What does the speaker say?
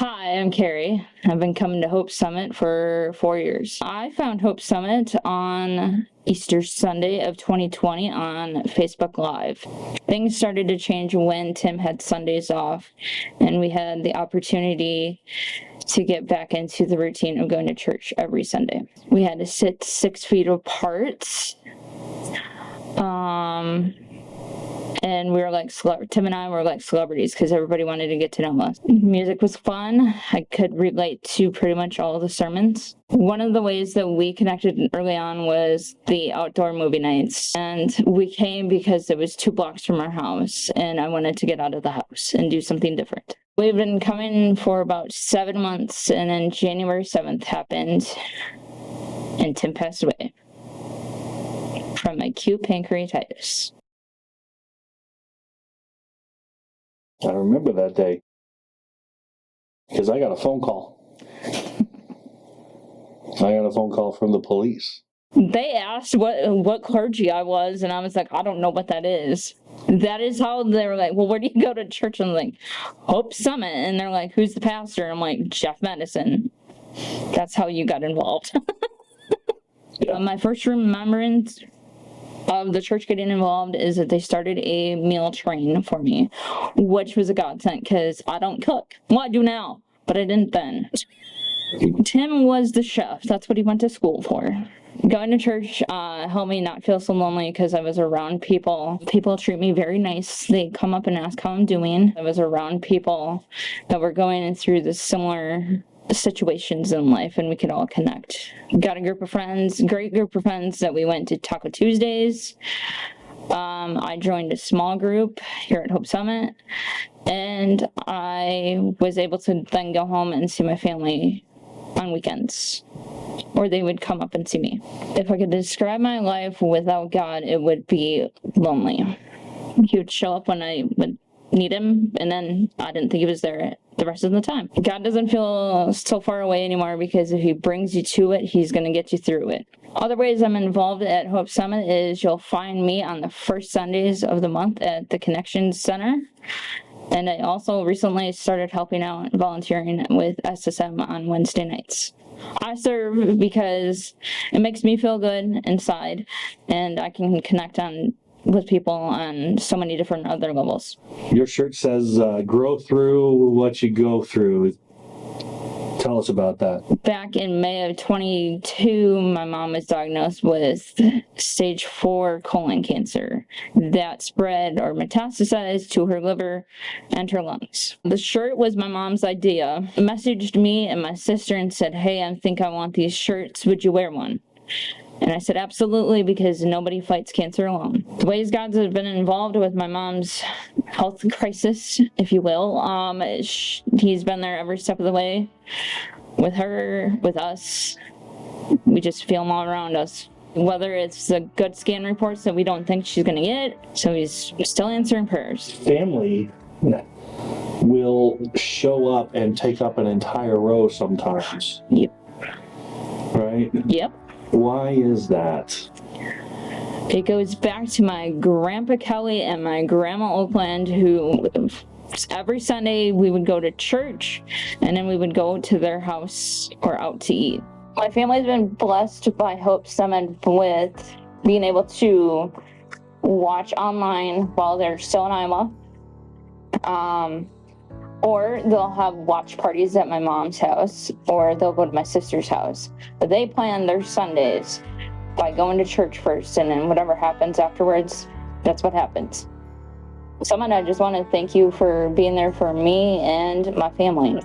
Hi, I'm Carrie. I've been coming to Hope Summit for 4 years. I found Hope Summit on Easter Sunday of 2020 on Facebook Live. Things started to change when Tim had Sundays off, and we had the opportunity to get back into the routine of going to church every Sunday. We had to sit 6 feet apart. And we were like, Tim and I were like celebrities because everybody wanted to get to know us. Music was fun. I could relate to pretty much all of the sermons. One of the ways that we connected early on was the outdoor movie nights. And we came because it was 2 blocks from our house, and I wanted to get out of the house and do something different. We've been coming for about 7 months, and then January 7th happened, and Tim passed away from acute pancreatitis. I remember that day because I got a phone call. I got a phone call from the police. They asked what clergy I was, and I was like, I don't know what that is. That is how they were like, well, where do you go to church? And I'm like, Hope Summit. And they're like, who's the pastor? And I'm like, Jeff Medicine. That's how you got involved. Yeah. My first remembrance of the church getting involved is that they started a meal train for me, which was a godsend because I don't cook. Well, I do now, but I didn't then. Tim was the chef. That's what he went to school for. Going to church helped me not feel so lonely because I was around people. People treat me very nice. They come up and ask how I'm doing. I was around people that were going through the similar situations in life, and we could all connect. Got a group of friends, great group of friends that we went to Taco Tuesdays. I joined a small group here at Hope Summit, and I was able to then go home and see my family on weekends, or they would come up and see me. If I could describe my life without God, it would be lonely. He would show up when I would need him, and then I didn't think he was there the rest of the time. God doesn't feel so far away anymore because if he brings you to it, he's going to get you through it. Other ways I'm involved at Hope Summit is you'll find me on the first Sundays of the month at the Connections Center. And I also recently started helping out volunteering with SSM on Wednesday nights. I serve because it makes me feel good inside, and I can connect with people on so many different other levels. Your shirt says, grow through what you go through. Tell us about that. Back in May of 22, my mom was diagnosed with stage 4 colon cancer that spread or metastasized to her liver and her lungs. The shirt was my mom's idea. Messaged me and my sister and said, hey, I think I want these shirts. Would you wear one? And I said, absolutely, because nobody fights cancer alone. The ways God's have been involved with my mom's health crisis, if you will, he's been there every step of the way with her, with us. We just feel him all around us. Whether it's the good scan reports that we don't think she's going to get, so he's still answering prayers. Family will show up and take up an entire row sometimes. Yep. Right? Yep. Why is that? It goes back to my Grandpa Kelly and my Grandma Oakland, who every Sunday we would go to church and then we would go to their house or out to eat. My family's been blessed by Hope Summit with being able to watch online while they're still in Iowa. Or they'll have watch parties at my mom's house, or they'll go to my sister's house. But they plan their Sundays by going to church first, and then whatever happens afterwards, that's what happens. Someone, I just want to thank you for being there for me and my family.